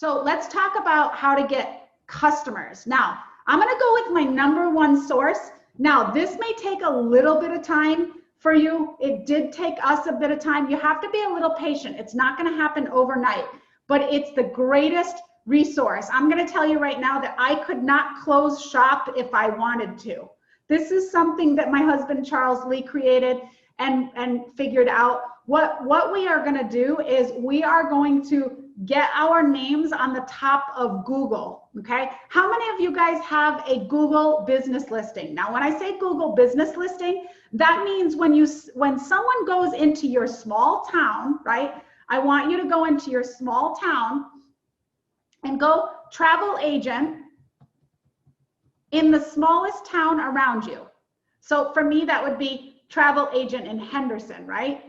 So let's talk about how to get customers. Now, I'm going to go with my #1 source. Now, this may take a little bit of time for you. It did take us a bit of time. You have to be a little patient. It's not going to happen overnight, but it's the greatest resource. I'm going to tell you right now that I could not close shop if I wanted to. This is something that my husband, Charles Lee, created and figured out. What we are going to do is we are going to get our names on the top of Google, okay? How many of you guys have a Google business listing? Now, when I say Google business listing, that means when someone goes into your small town, right? I want you to go into your small town and go travel agent in the smallest town around you. So for me, that would be travel agent in Henderson, right?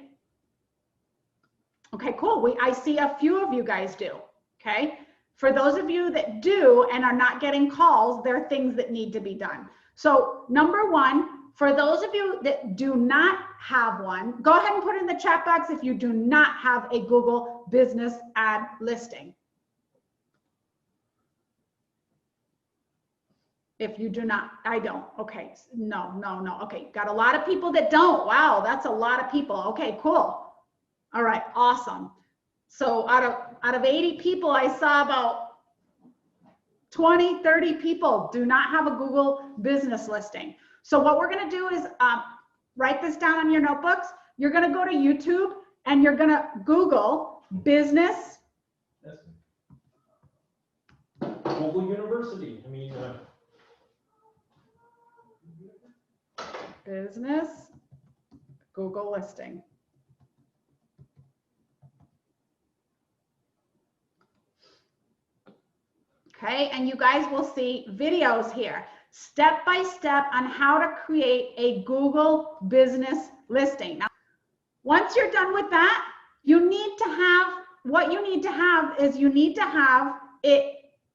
Okay, cool. I see a few of you guys do, okay? For those of you that do and are not getting calls, there are things that need to be done. So #1, for those of you that do not have one, go ahead and put in the chat box if you do not have a Google business ad listing. If you do not, I don't. Okay, no. Okay, got a lot of people that don't. Wow, that's a lot of people. Okay, cool. All right, awesome. So out of 80 people, I saw about 20, 30 people do not have a Google business listing. So what we're going to do is write this down on your notebooks. You're going to go to YouTube and you're going to Google business. Google University. I mean, business Google listing. Okay, and you guys will see videos here, step by step on how to create a Google business listing. Now, once you're done with that, you need to have it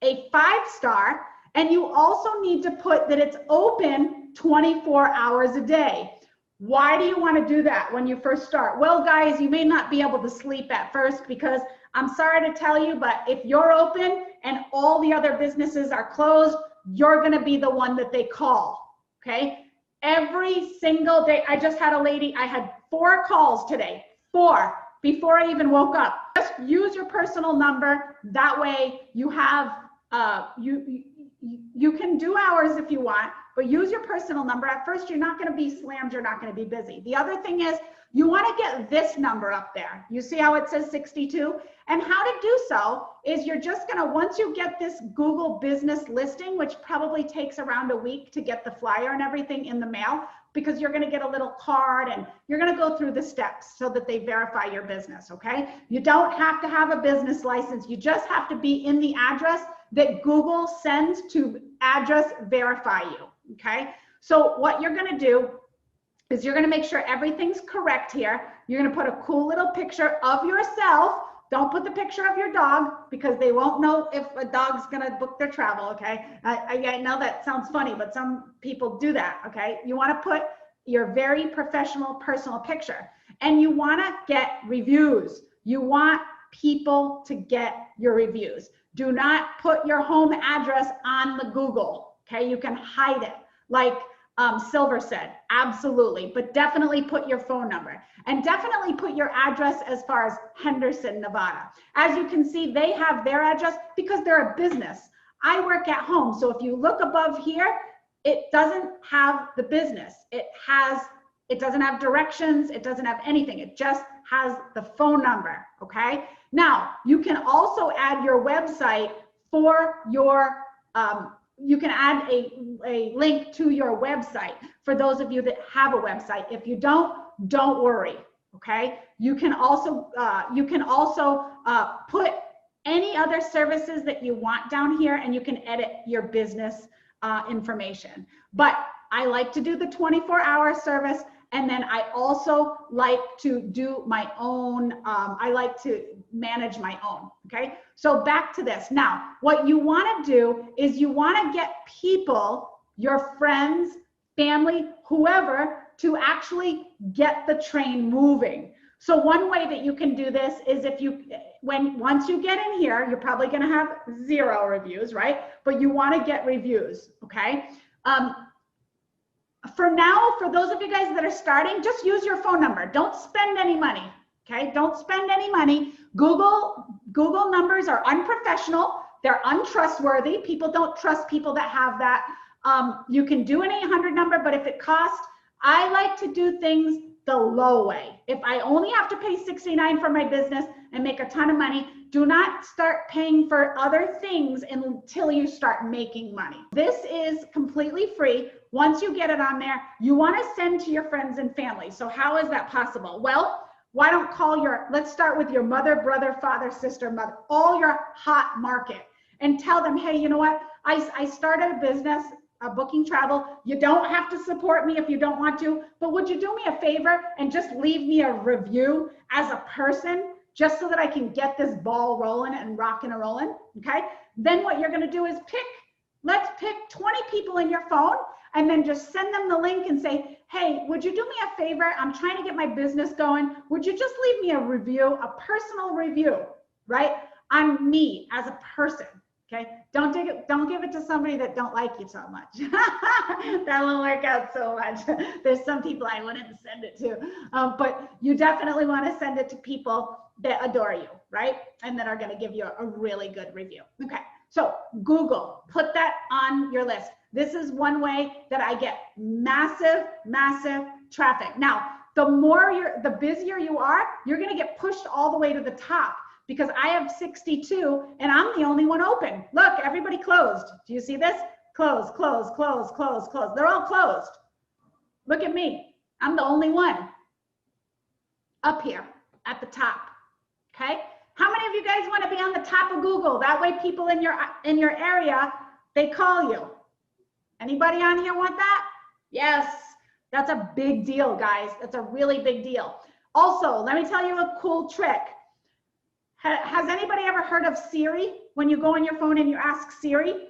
a 5-star, and you also need to put that it's open 24 hours a day. Why do you want to do that when you first start? Well, guys, you may not be able to sleep at first because I'm sorry to tell you, but if you're open and all the other businesses are closed, you're going to be the one that they call, okay? Every single day. I just had a lady, I had 4 calls today, 4, before I even woke up. Just use your personal number. That way you have, you can do hours if you want, but use your personal number. At first, you're not going to be slammed. You're not going to be busy. The other thing is you want to get this number up there. You see how it says 62? And how to do so is you're just going to, once you get this Google business listing, which probably takes around a week to get the flyer and everything in the mail, because you're going to get a little card and you're going to go through the steps so that they verify your business, okay? You don't have to have a business license. You just have to be in the address that Google sends to address verify you, okay? So what you're going to do is you're going to make sure everything's correct here. You're going to put a cool little picture of yourself. Don't put the picture of your dog because they won't know if a dog's going to book their travel, okay? I know that sounds funny, but some people do that, okay? You want to put your very professional, personal picture, and you want to get reviews. You want people to get your reviews. Do not put your home address on the Google, okay? You can hide it. Like Silver said, absolutely, but definitely put your phone number and definitely put your address as far as Henderson, Nevada. As you can see, they have their address because they're a business. I work at home, so if you look above here, it doesn't have the business. It doesn't have directions. It doesn't have anything. It just has the phone number, okay? Now, you can also add your website for your, you can add a link to your website for those of you that have a website. If you don't worry, okay? You can also put any other services that you want down here, and you can edit your business information. But I like to do the 24-hour service, and then I also like to do my own, I like to manage my own, okay? So back to this. Now, what you wanna do is you wanna get people, your friends, family, whoever, to actually get the train moving. So one way that you can do this is once you get in here, you're probably going to have 0 reviews, right? But you want to get reviews, okay? For now, for those of you guys that are starting, just use your phone number. Don't spend any money, okay? Don't spend any money. Google numbers are unprofessional. They're untrustworthy. People don't trust people that have that. You can do an 800 number, but if it costs, I like to do things the low way. If I only have to pay $69 for my business and make a ton of money, do not start paying for other things until you start making money. This is completely free. Once you get it on there, you want to send to your friends and family. So how is that possible? Well, why don't let's start with your mother, brother, father, sister, mother, all your hot market, and tell them, hey, you know what? I started a business, booking travel. You don't have to support me if you don't want to, but would you do me a favor and just leave me a review as a person, just so that I can get this ball rolling and rocking and rolling, okay? Then what you're gonna do is let's pick 20 people in your phone, and then just send them the link and say, hey, would you do me a favor? I'm trying to get my business going. Would you just leave me a review, a personal review, right? On me as a person. Okay, don't give it to somebody that don't like you so much. That won't work out so much. There's some people I wouldn't send it to, but you definitely want to send it to people that adore you, right? And that are going to give you a really good review. Okay, so Google, put that on your list. This is one way that I get massive traffic. Now, the busier you are, you're going to get pushed all the way to the top, because I have 62 and I'm the only one open. Look, everybody closed. Do you see this? Close, close, close, close, close. They're all closed. Look at me. I'm the only one up here at the top. Okay? How many of you guys want to be on the top of Google? That way people in your area, they call you. Anybody on here want that? Yes. That's a big deal, guys. That's a really big deal. Also, let me tell you a cool trick. Has anybody ever heard of Siri? When you go on your phone and you ask Siri?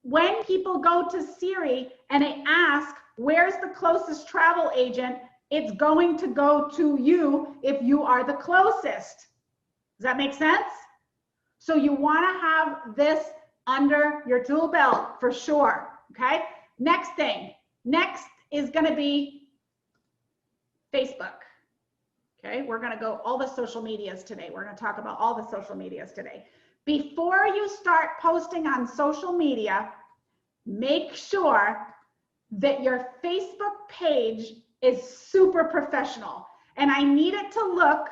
When people go to Siri and they ask, where's the closest travel agent? It's going to go to you if you are the closest. Does that make sense? So you want to have this under your tool belt for sure. Okay. Next thing. Next is going to be Facebook. Okay, we're going to go all the social medias today. We're going to talk about all the social medias today. Before you start posting on social media, make sure that your Facebook page is super professional. And I need it to look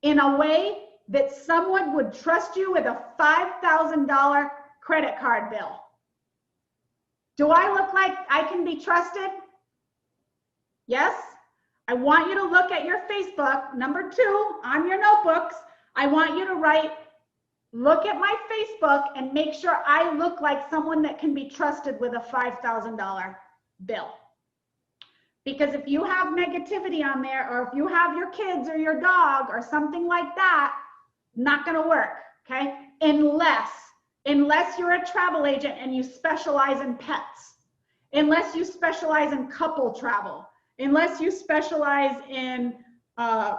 in a way that someone would trust you with a $5,000 credit card bill. Do I look like I can be trusted? Yes? I want you to look at your Facebook, number 2, on your notebooks. I want you to write, look at my Facebook and make sure I look like someone that can be trusted with a $5,000 bill. Because if you have negativity on there, or if you have your kids or your dog or something like that, not gonna work, okay? Unless you're a travel agent and you specialize in pets, unless you specialize in couple travel, unless you specialize in, I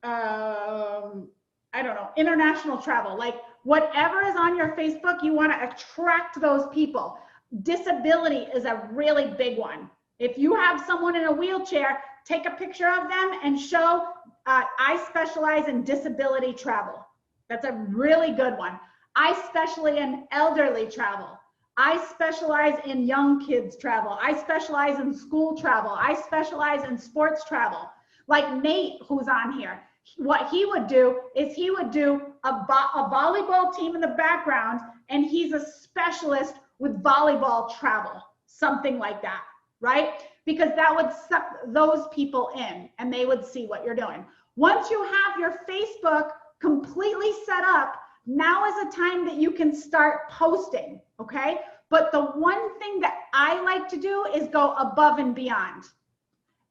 don't know, international travel, like whatever is on your Facebook, you want to attract those people. Disability is a really big one. If you have someone in a wheelchair, take a picture of them and show, I specialize in disability travel. That's a really good one. I specialize in elderly travel. I specialize in young kids travel. I specialize in school travel. I specialize in sports travel. Like Nate, who's on here, what he would do is he would do a volleyball team in the background, and he's a specialist with volleyball travel, something like that, right? Because that would suck those people in and they would see what you're doing. Once you have your Facebook completely set up, now is a time that you can start posting, okay? But the one thing that I like to do is go above and beyond.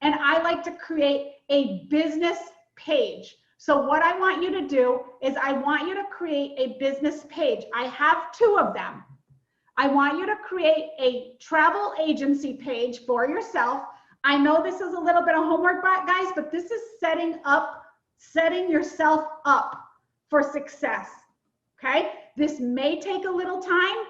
And I like to create a business page. So what I want you to do is I want you to create a business page. I have 2 of them. I want you to create a travel agency page for yourself. I know this is a little bit of homework, guys, but this is setting yourself up for success, okay? This may take a little time.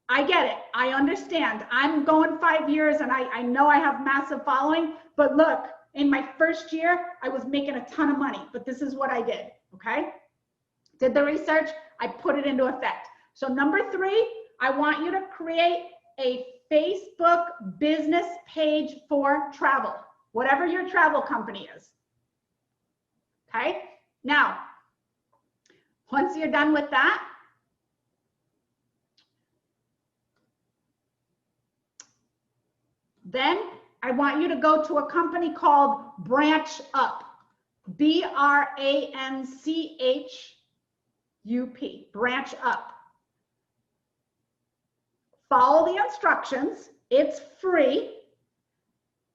I get it. I understand. I'm going 5 years and I know I have massive following, but look, in my first year, I was making a ton of money, but this is what I did, okay? Did the research, I put it into effect. So number 3, I want you to create a Facebook business page for travel, whatever your travel company is, okay? Now, once you're done with that, then I want you to go to a company called Branch Up, BRANCHUP, Branch Up. Follow the instructions, it's free,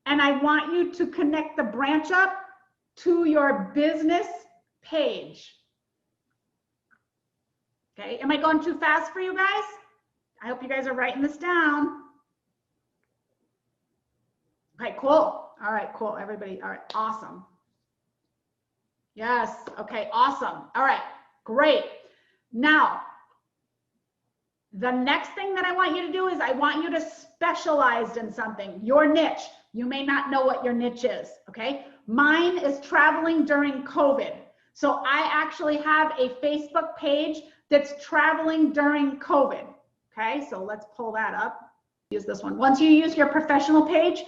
and I want you to connect the Branch Up to your business page. Okay, am I going too fast for you guys? I hope you guys are writing this down. Okay, cool. All right, cool, everybody. All right, awesome. Yes, okay, awesome. All right, great. Now, the next thing that I want you to do is I want you to specialize in something, your niche. You may not know what your niche is, okay? Mine is traveling during COVID. So I actually have a Facebook page that's traveling during COVID, okay? So let's pull that up. Use this one. Once you use your professional page,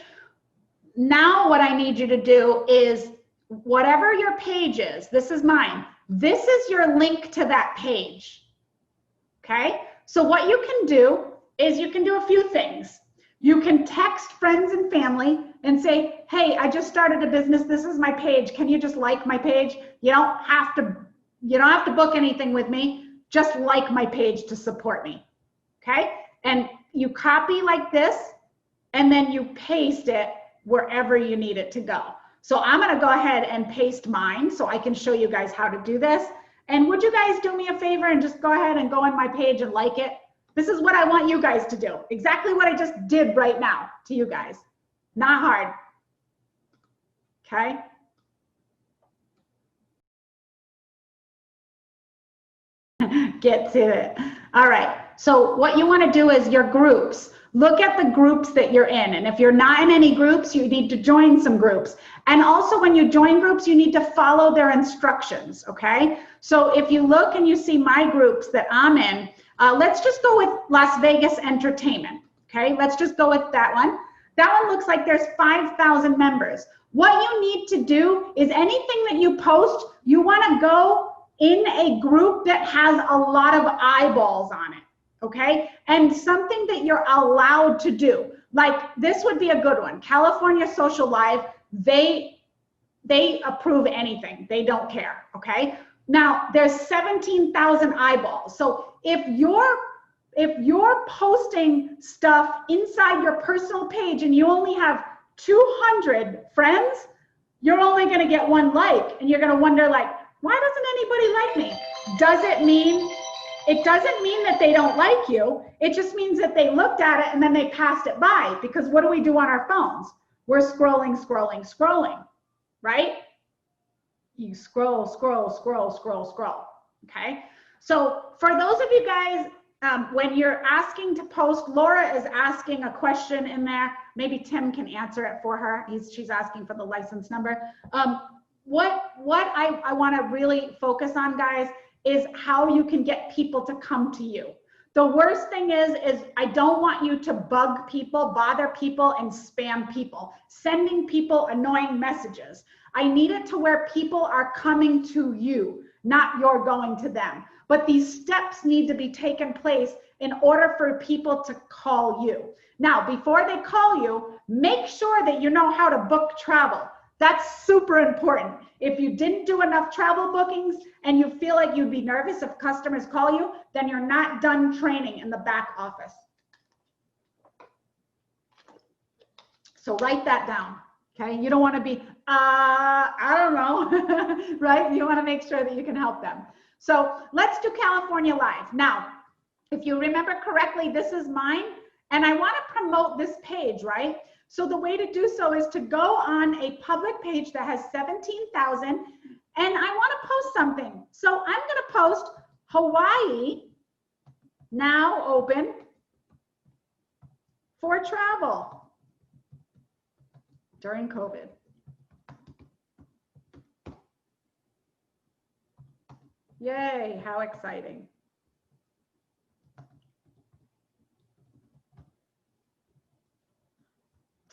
now what I need you to do is whatever your page is, this is mine, this is your link to that page, okay? So what you can do is you can do a few things. You can text friends and family and say, hey, I just started a business. This is my page. Can you just like my page? You don't have to book anything with me. Just like my page to support me, okay? And you copy like this, and then you paste it wherever you need it to go. So I'm gonna go ahead and paste mine so I can show you guys how to do this. And would you guys do me a favor and just go ahead and go on my page and like it? This is what I want you guys to do. Exactly what I just did right now to you guys. Not hard, okay? Get to it. All right, so what you wanna do is your groups. Look at the groups that you're in. And if you're not in any groups, you need to join some groups. And also when you join groups, you need to follow their instructions, okay? So if you look and you see my groups that I'm in, let's just go with Las Vegas Entertainment, okay? Let's just go with that one. That one looks like there's 5,000 members. What you need to do is anything that you post, you wanna go in a group that has a lot of eyeballs on it. Okay, and something that you're allowed to do, like this would be a good one. California Social Live, they approve anything. They don't care, okay? Now, there's 17,000 eyeballs. So if you're posting stuff inside your personal page and you only have 200 friends, you're only gonna get 1 like, and you're gonna wonder like, why doesn't anybody like me? It doesn't mean that they don't like you. It just means that they looked at it and then they passed it by, because what do we do on our phones? We're scrolling, scrolling, scrolling, right? You scroll, scroll, scroll, scroll, scroll, okay? So for those of you guys, when you're asking to post, Laura is asking a question in there. Maybe Tim can answer it for her. She's asking for the license number. What I wanna really focus on, guys, is how you can get people to come to you. The worst thing is I don't want you to bug people, bother people, and spam people, sending people annoying messages. I need it to where people are coming to you, not you're going to them. But these steps need to be taken place in order for people to call you. Now, before they call you, make sure that you know how to book travel. That's super important. If you didn't do enough travel bookings and you feel like you'd be nervous if customers call you, then you're not done training in the back office. So write that down, okay? You don't want to be, I don't know, right? You want to make sure that you can help them. So let's do California Live. Now, if you remember correctly, this is mine, and I want to promote this page, right? So the way to do so is to go on a public page that has 17,000, and I want to post something. So I'm going to post Hawaii now open for travel during COVID. Yay, how exciting.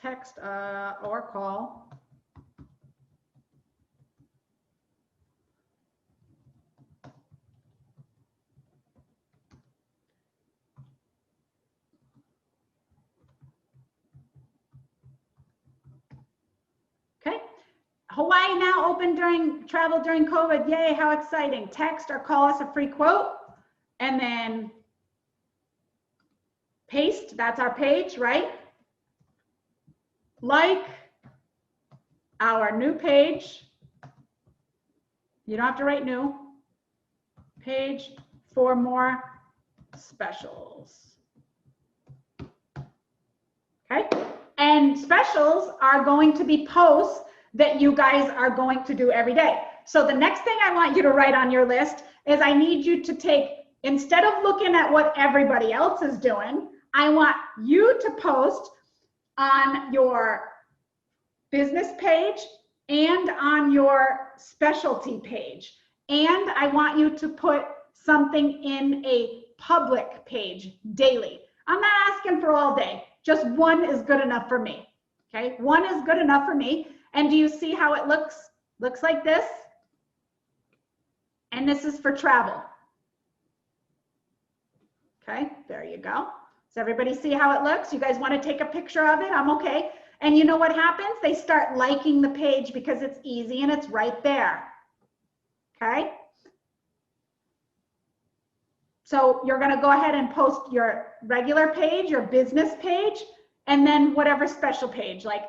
Text or call. Okay. Hawaii now open during travel during COVID. Yay, how exciting. Text or call us a free quote and then paste. That's our page, right? Like our new page. You don't have to write new. Page for more specials. Okay. And specials are going to be posts that you guys are going to do every day. So the next thing I want you to write on your list is I need you to take, instead of looking at what everybody else is doing, I want you to post on your business page and on your specialty page. And I want you to put something in a public page daily. I'm not asking for all day. Just one is good enough for me. Okay, one is good enough for me. And do you see how it looks? Looks like this. And this is for travel. Okay, there you go. Does everybody see how it looks? You guys want to take a picture of it? I'm okay. And you know what happens? They start liking the page because it's easy and it's right there. Okay. So you're going to go ahead and post your regular page, your business page, and then whatever special page, like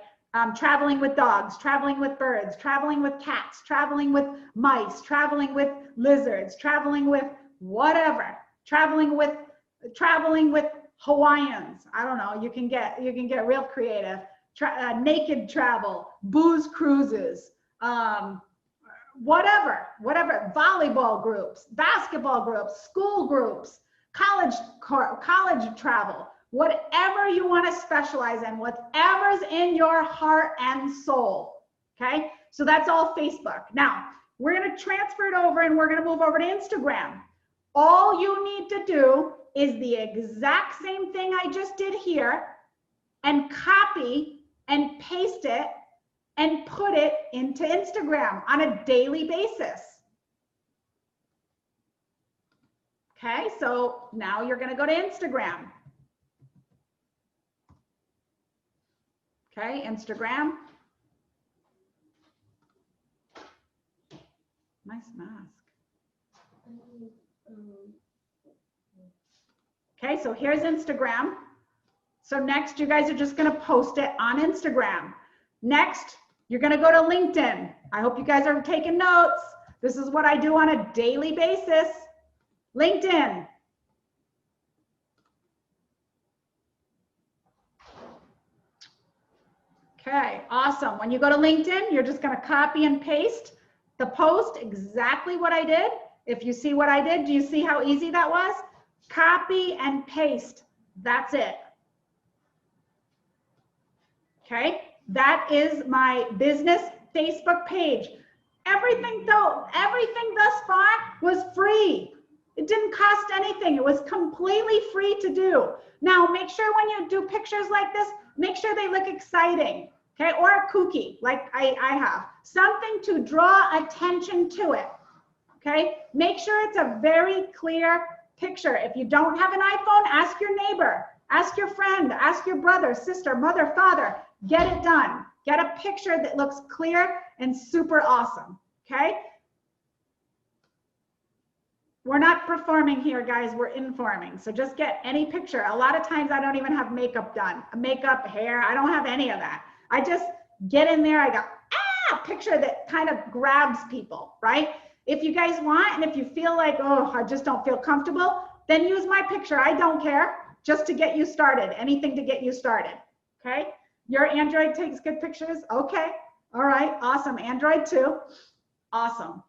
traveling with dogs, traveling with birds, traveling with cats, traveling with mice, traveling with lizards, traveling with whatever, traveling with Hawaiians. I don't know. You can get real creative. Naked travel, booze cruises, whatever, volleyball groups, basketball groups, school groups, college travel, whatever you want to specialize in, whatever's in your heart and soul. Okay, so that's all Facebook. Now we're going to transfer it over and we're going to move over to Instagram. All you need to do is the exact same thing I just did here and copy and paste it and put it into Instagram on a daily basis. Okay, so now you're going to go to Instagram. Okay, Instagram. Nice mask. Okay, so here's Instagram. So next, you guys are just going to post it on Instagram. Next, you're going to go to LinkedIn. I hope you guys are taking notes. This is what I do on a daily basis. LinkedIn. Okay, awesome. When you go to LinkedIn, you're just going to copy and paste the post, exactly what I did. If you see what I did, do you see how easy that was? Copy and paste. That's it. Okay, that is my business Facebook page. Everything thus far was free. It didn't cost anything. It was completely free to do. Now, make sure when you do pictures like this, make sure they look exciting, okay, or kooky, like I have. Something to draw attention to it, okay? Make sure it's a very clear picture. If you don't have an iPhone, ask your neighbor, ask your friend, ask your brother, sister, mother, father. Get it done. Get a picture that looks clear and super awesome, okay? We're not performing here, guys. We're informing. So just get any picture. A lot of times I don't even have makeup done. Makeup, hair, I don't have any of that. I just get in there. I go, picture that kind of grabs people, right? If you guys want, and if you feel like, oh, I just don't feel comfortable, then use my picture. I don't care. Just to get you started. Anything to get you started, okay? Your Android takes good pictures? Okay. All right. Awesome. Android too. Awesome.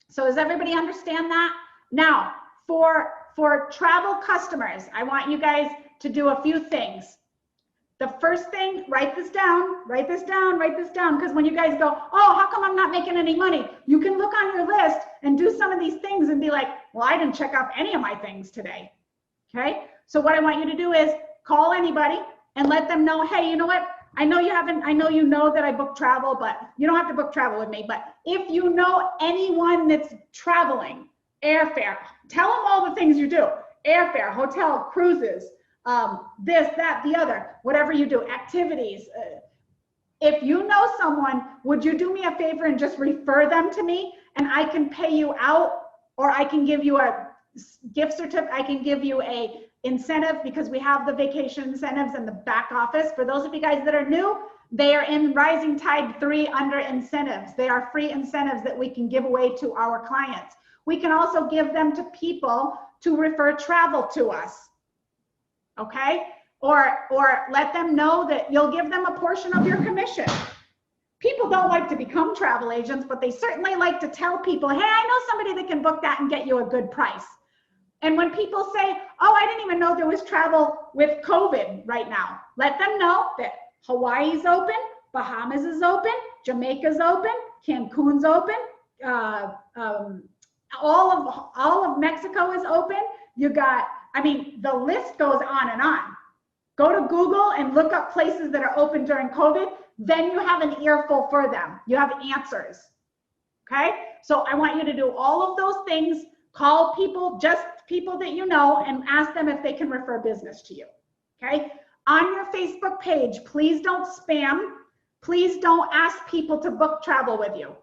So does everybody understand that? Now, for travel customers, I want you guys to do a few things. The first thing, write this down, write this down, write this down, because when you guys go, oh, how come I'm not making any money? You can look on your list and do some of these things and be like, well, I didn't check off any of my things today. Okay. So what I want you to do is call anybody and let them know, hey, you know what? I know you know that I book travel, but you don't have to book travel with me. But if you know anyone that's traveling, airfare, tell them all the things you do. Airfare, hotel, cruises, this, that, the other, whatever you do, activities. If you know someone, would you do me a favor and just refer them to me, and I can pay you out, or I can give you a gift certificate, I can give you a incentive, because we have the vacation incentives in the back office. For those of you guys that are new, they are in Rising Tide 3 under incentives. They are free incentives that we can give away to our clients. We can also give them to people to refer travel to us. Okay? Or let them know that you'll give them a portion of your commission. People don't like to become travel agents, but they certainly like to tell people, hey, I know somebody that can book that and get you a good price. And when people say, oh, I didn't even know there was travel with COVID right now, let them know that Hawaii's open, Bahamas is open, Jamaica's open, Cancun's open, all of Mexico is open. You got, I mean, the list goes on and on. Go to Google and look up places that are open during COVID. Then you have an earful for them. You have answers. Okay? So I want you to do all of those things. Call people, just people that you know, and ask them if they can refer business to you. Okay? On your Facebook page, please don't spam. Please don't ask people to book travel with you.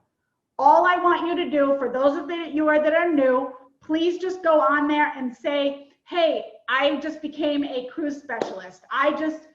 All I want you to do, for those of you that are new, please just go on there and say, hey, I just became a cruise specialist. I just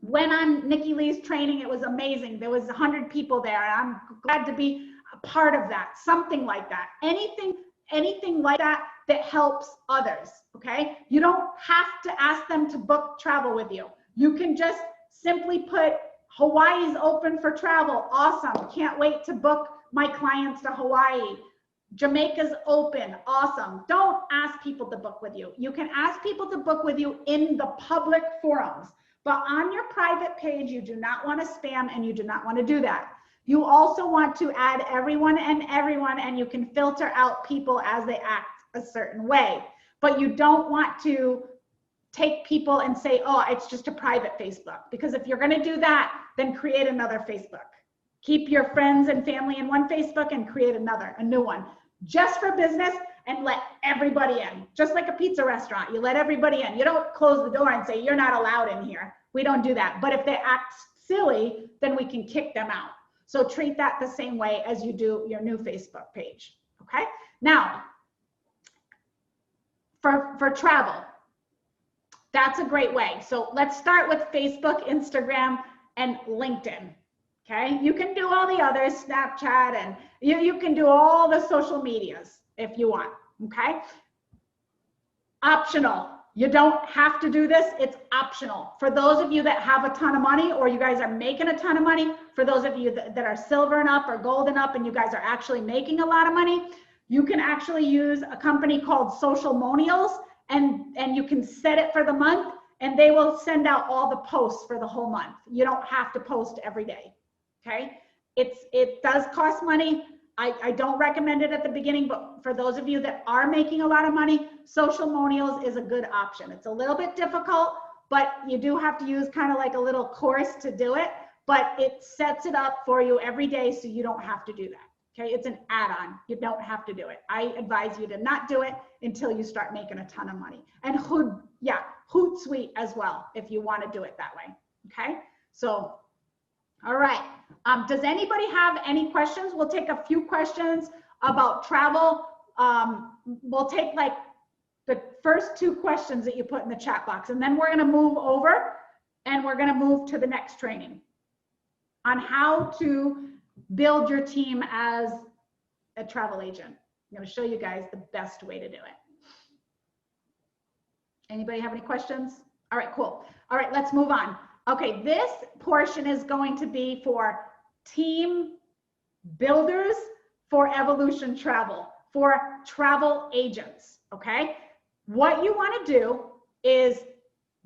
went on Nikki Lee's training. It was amazing. There was 100 people there, and I'm glad to be a part of that. Something like that. Anything like that that helps others, okay? You don't have to ask them to book travel with you. You can just simply put, Hawaii's open for travel. Awesome. Can't wait to book my clients to Hawaii. Jamaica's open. Awesome. Don't ask people to book with you. You can ask people to book with you in the public forums, but on your private page, you do not want to spam, and you do not want to do that. You also want to add everyone, and you can filter out people as they act a certain way, but you don't want to take people and say, oh, it's just a private Facebook, because if you're going to do that, then create another Facebook. Keep your friends and family in one Facebook and create a new one, just for business, and let everybody in. Just like a pizza restaurant, you let everybody in. You don't close the door and say, you're not allowed in here. We don't do that. But if they act silly, then we can kick them out. So treat that the same way as you do your new Facebook page, okay? Now, for travel, that's a great way. So let's start with Facebook, Instagram, and LinkedIn, okay? You can do all the others, Snapchat, and you can do all the social medias if you want, okay? Optional. You don't have to do this. It's optional. For those of you that have a ton of money, or you guys are making a ton of money, for those of you that are silver and up or golden up and you guys are actually making a lot of money, you can actually use a company called Social Monials, and you can set it for the month, and they will send out all the posts for the whole month. You don't have to post every day, okay? It does cost money. I don't recommend it at the beginning, but for those of you that are making a lot of money, Social Monials is a good option. It's a little bit difficult, but you do have to use kind of like a little course to do it, but it sets it up for you every day, so you don't have to do that. Okay, it's an add-on. You don't have to do it. I advise you to not do it until you start making a ton of money. And Hootsuite as well, if you want to do it that way. Okay, so all right. Does anybody have any questions? We'll take a few questions about travel. We'll take like the first 2 questions that you put in the chat box, and then we're going to move over and we're going to move to the next training on how to build your team as a travel agent. I'm going to show you guys the best way to do it. Anybody have any questions? All right, cool. All right, let's move on. Okay, this portion is going to be for team builders, for Evolution Travel, for travel agents, okay? What you want to do is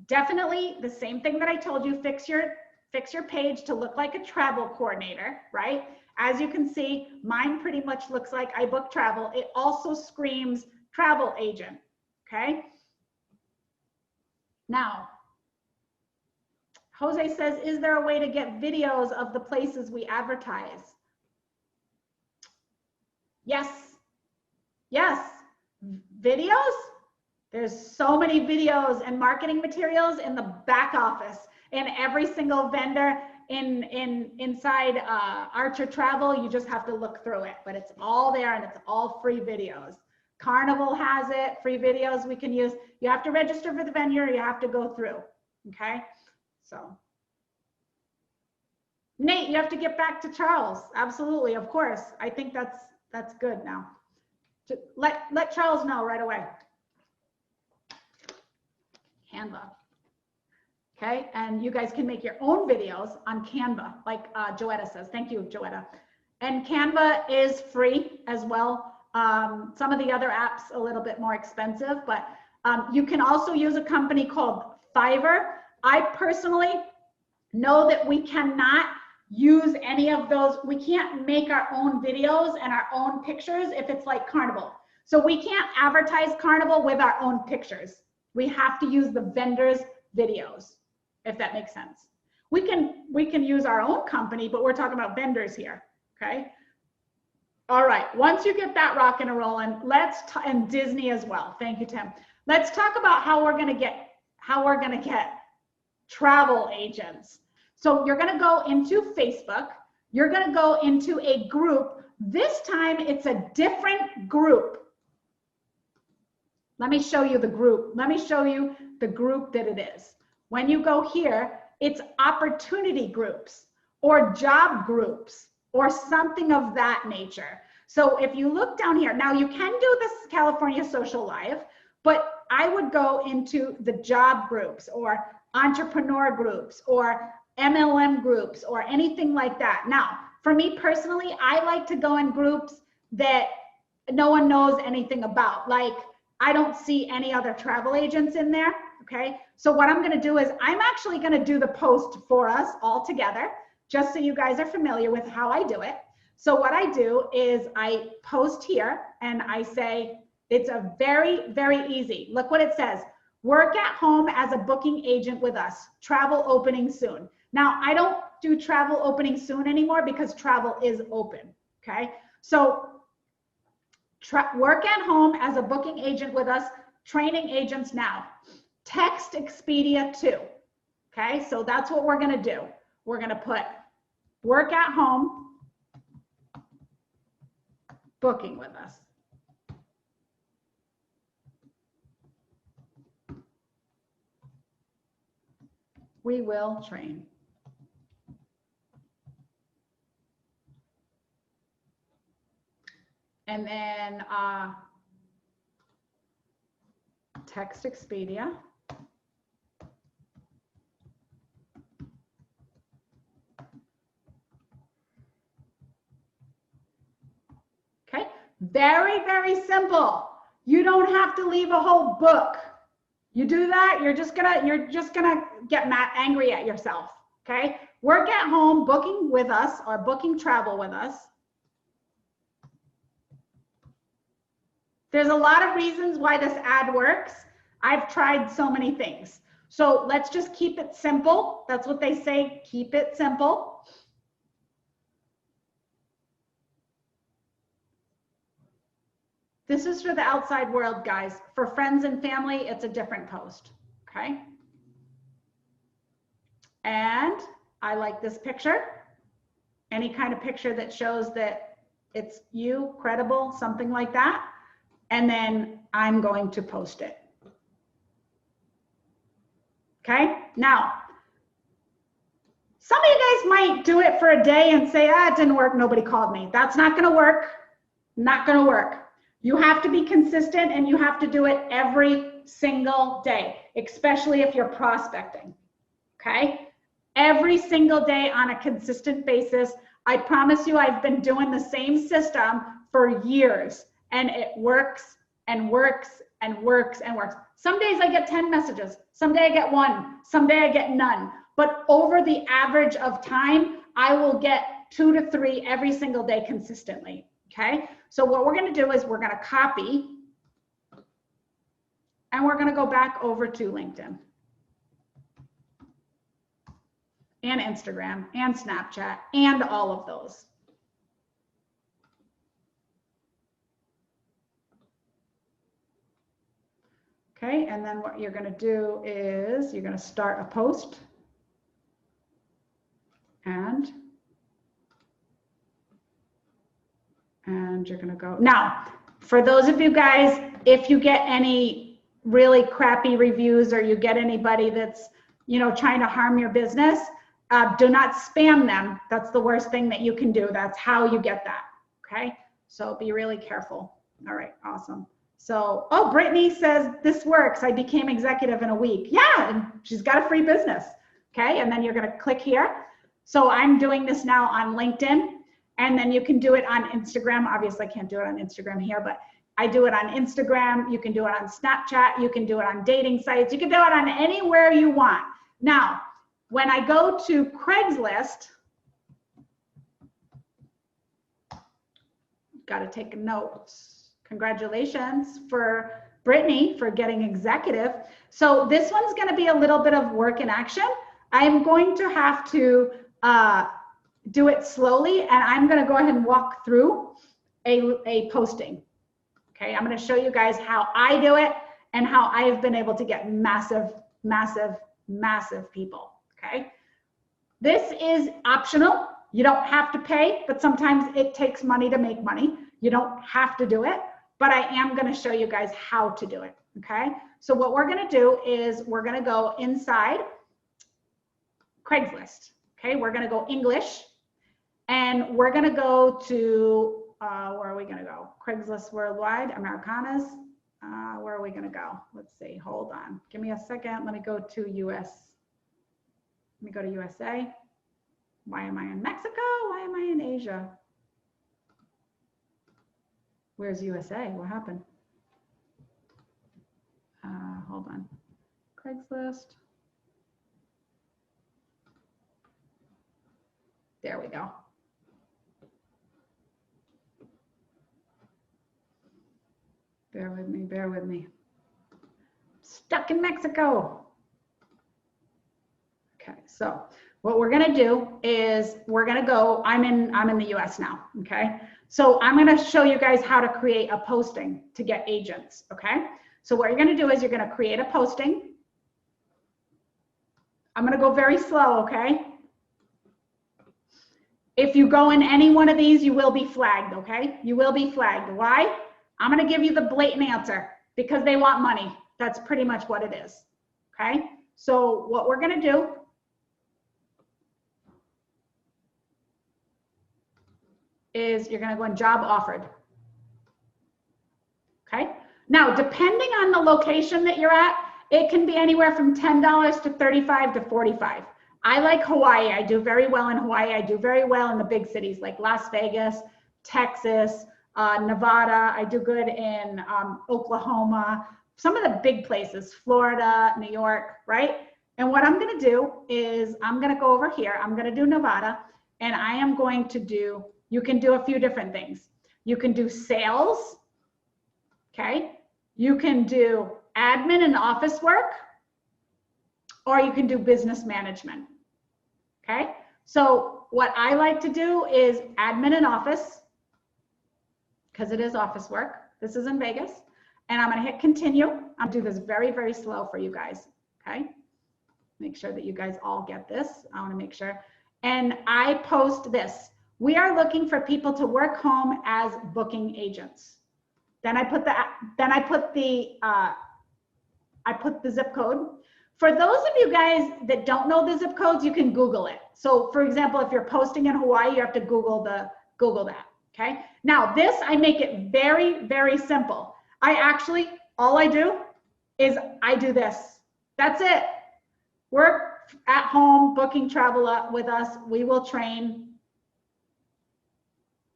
definitely the same thing that I told you, fix your page to look like a travel coordinator, right? As you can see, mine pretty much looks like I book travel. It also screams travel agent, okay? Now, Jose says, is there a way to get videos of the places we advertise? Yes, yes, videos. There's so many videos and marketing materials in the back office, in every single vendor inside Archer Travel. You just have to look through it, but it's all there and it's all free videos. Carnival has it, free videos we can use. You have to register for the vendor, you have to go through, okay? So, Nate, you have to get back to Charles. Absolutely, of course. I think that's good now. Let Charles know right away. Canva. Okay, and you guys can make your own videos on Canva, like Joetta says. Thank you, Joetta. And Canva is free as well. Some of the other apps a little bit more expensive, but you can also use a company called Fiverr. I personally know that we cannot use any of those. We can't make our own videos and our own pictures if it's like Carnival. So we can't advertise Carnival with our own pictures. We have to use the vendors' videos, if that makes sense. We can use our own company, but we're talking about vendors here, okay? All right, once you get that rocking and rolling, and Disney as well. Thank you, Tim. Let's talk about how we're gonna get travel agents. So you're gonna go into Facebook, you're gonna go into a group. This time it's a different group. Let me show you the group. Let me show you the group that it is. When you go here, it's opportunity groups or job groups or something of that nature. So if you look down here, now you can do this California Social Live, but I would go into the job groups or entrepreneur groups or MLM groups or anything like that. Now, for me personally, I like to go in groups that no one knows anything about. Like, I don't see any other travel agents in there, okay? So what I'm gonna do is I'm actually gonna do the post for us all together, just so you guys are familiar with how I do it. So what I do is I post here and I say, it's a very, very easy. Look what it says. Work at home as a booking agent with us. Travel opening soon. Now, I don't do travel opening soon anymore because travel is open, okay? So work at home as a booking agent with us, training agents now. Text Expedia too, okay? So that's what we're gonna do. We're gonna put work at home, booking with us. We will train. And then text Expedia. Okay, very, very simple. You don't have to leave a whole book. You do that, you're just gonna get angry at yourself. Okay, work at home, booking with us or booking travel with us. There's a lot of reasons why this ad works. I've tried so many things. So let's just keep it simple. That's what they say, keep it simple. This is for the outside world, guys. For friends and family, it's a different post, okay? And I like this picture. Any kind of picture that shows that it's you, credible, something like that. And then I'm going to post it. Okay, now, some of you guys might do it for a day and say, ah, it didn't work, nobody called me. That's not gonna work, not gonna work. You have to be consistent and you have to do it every single day, especially if you're prospecting, okay? every single day on a consistent basis. I promise you, I've been doing the same system for years, and it works and works and works and works. Some days I get 10 messages. Some day I get 1. Some day I get none. But over the average of time, I will get 2 to 3 every single day consistently. Okay. So what we're going to do is we're going to copy and we're going to go back over to LinkedIn and Instagram and Snapchat and all of those. Okay, and then what you're going to do is you're going to start a post and you're going to go. Now, for those of you guys, if you get any really crappy reviews or you get anybody that's, you know, trying to harm your business, do not spam them. That's the worst thing that you can do. That's how you get that. Okay, so be really careful. All right, awesome. So, oh, Brittany says this works. I became executive in a week. Yeah, and she's got a free business. Okay, and then you're going to click here. So I'm doing this now on LinkedIn, and then you can do it on Instagram. Obviously, I can't do it on Instagram here, but I do it on Instagram. You can do it on Snapchat. You can do it on dating sites. You can do it on anywhere you want. Now, when I go to Craigslist, got to take a note. Congratulations for Brittany for getting executive. So this one's going to be a little bit of work in action. I'm going to have to do it slowly, and I'm going to go ahead and walk through a posting. Okay, I'm going to show you guys how I do it and how I have been able to get massive, massive, massive people. Okay, this is optional. You don't have to pay, but sometimes it takes money to make money. You don't have to do it, but I am going to show you guys how to do it. Okay, so what we're going to do is we're going to go inside Craigslist. Okay, we're going to go English, and we're going to go to where are we going to go? Craigslist Worldwide, Americanas. Where are we going to go? Let's see. Hold on. Give me a second. Let me go to US. Let me go to USA. Why am I in Mexico? Why am I in Asia? Where's USA? What happened? Hold on. Craigslist. There we go. Bear with me, bear with me. Stuck in Mexico. Okay, so what we're gonna do is we're gonna go, I'm in the US now, okay? So I'm gonna show you guys how to create a posting to get agents, okay? So what you're gonna do is you're gonna create a posting. I'm gonna go very slow, okay? If you go in any one of these, you will be flagged, okay? You will be flagged. Why? I'm gonna give you the blatant answer, because they want money. That's pretty much what it is, okay? So what we're gonna do is you're gonna go in job offered, okay? Now, depending on the location that you're at, it can be anywhere from $10 to $35 to $45. I like Hawaii. I do very well in Hawaii. I do very well in the big cities like Las Vegas, Texas, Nevada. I do good in Oklahoma, some of the big places, Florida, New York, right? And what I'm going to do is I'm going to go over here. I'm going to do Nevada, and I am going to do, you can do a few different things. You can do sales, okay? You can do admin and office work, or you can do business management, okay? So what I like to do is admin and office, because it is office work. This is in Vegas. And I'm gonna hit continue. I'll do this very, very slow for you guys, okay? Make sure that you guys all get this. I wanna make sure. And I post this. We are looking for people to work home as booking agents. Then I put the zip code. For those of you guys that don't know the zip codes, you can Google it. So for example, if you're posting in Hawaii, you have to Google that, okay? Now this, I make it very, very simple. All I do is I do this. That's it. Work at home booking travel up with us, we will train.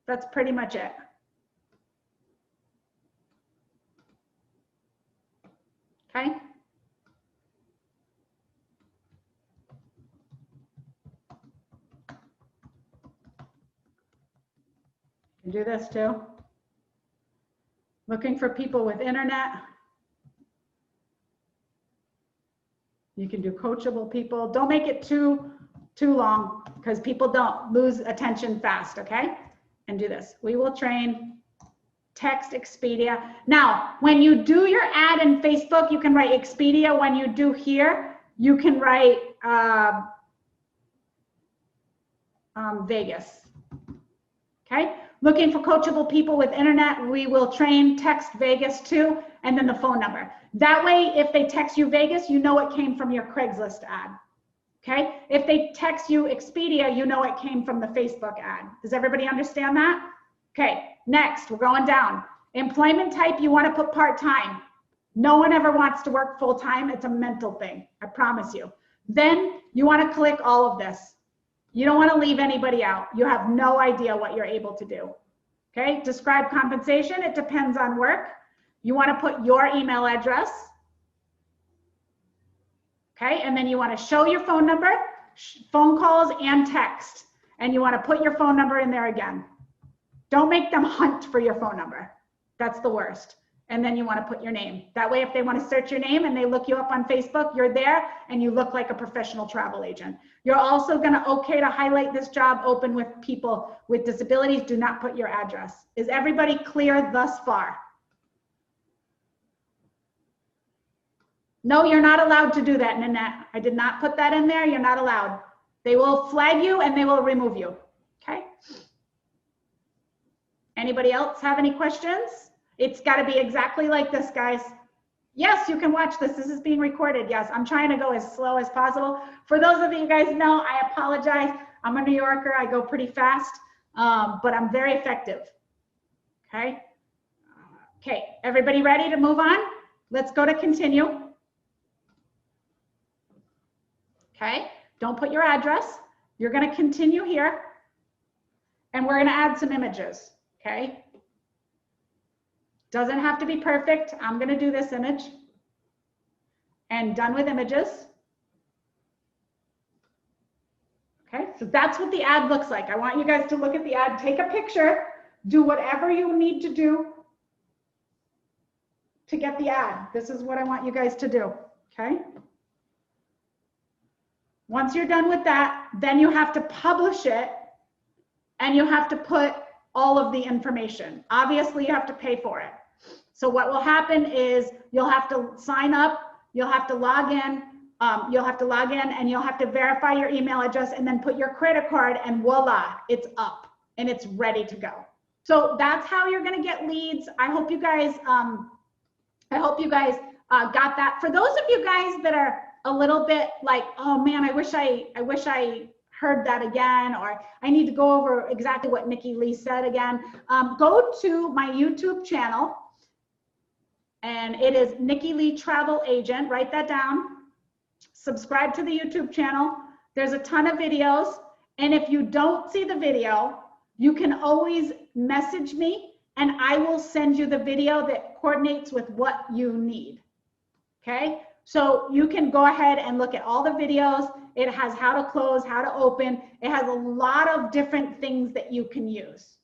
That's pretty much it. Okay. You can do this too. Looking for people with internet. You can do coachable people. Don't make it too long because people don't lose attention fast, okay? And do this. We will train text Expedia. Now, when you do your ad in Facebook, you can write Expedia. When you do here, you can write Vegas, okay? Looking for coachable people with internet, we will train text Vegas too, and then the phone number. That way, if they text you Vegas, you know it came from your Craigslist ad, okay? If they text you Expedia, you know it came from the Facebook ad. Does everybody understand that? Okay, next, we're going down. Employment type, you want to put part-time. No one ever wants to work full-time. It's a mental thing, I promise you. Then you want to click all of this. You don't want to leave anybody out. You have no idea what you're able to do. Okay, describe compensation. It depends on work. You want to put your email address. Okay, and then you want to show your phone number, phone calls and text. And you want to put your phone number in there again. Don't make them hunt for your phone number. That's the worst. And then you want to put your name. That way, if they want to search your name and they look you up on Facebook, you're there and you look like a professional travel agent. You're also going to okay to highlight this job open with people with disabilities. Do not put your address. Is everybody clear thus far? No, you're not allowed to do that, Nanette. I did not put that in there. You're not allowed. They will flag you and they will remove you. Okay. Anybody else have any questions? It's got to be exactly like this, guys. Yes, you can watch this. This is being recorded. Yes, I'm trying to go as slow as possible. For those of you guys know, I apologize. I'm a New Yorker. I go pretty fast, but I'm very effective. Okay. Okay, everybody ready to move on? Let's go to continue. Okay, don't put your address. You're going to continue here, and we're going to add some images. Okay. Doesn't have to be perfect. I'm going to do this image. And done with images. Okay, so that's what the ad looks like. I want you guys to look at the ad, take a picture, do whatever you need to do to get the ad. This is what I want you guys to do, okay? Once you're done with that, then you have to publish it and you have to put all of the information. Obviously, you have to pay for it. So what will happen is you'll have to sign up, you'll have to log in, and you'll have to verify your email address and then put your credit card and voila, it's up and it's ready to go. So that's how you're going to get leads. I hope you guys, got that. For those of you guys that are a little bit like, oh man, I wish I heard that again, or I need to go over exactly what Nikki Lee said again, go to my YouTube channel. And it is Nikki Lee Travel Agent. Write that down. Subscribe to the YouTube channel. There's a ton of videos. And if you don't see the video, you can always message me and I will send you the video that coordinates with what you need. Okay? So you can go ahead and look at all the videos. It has how to close, how to open. It has a lot of different things that you can use.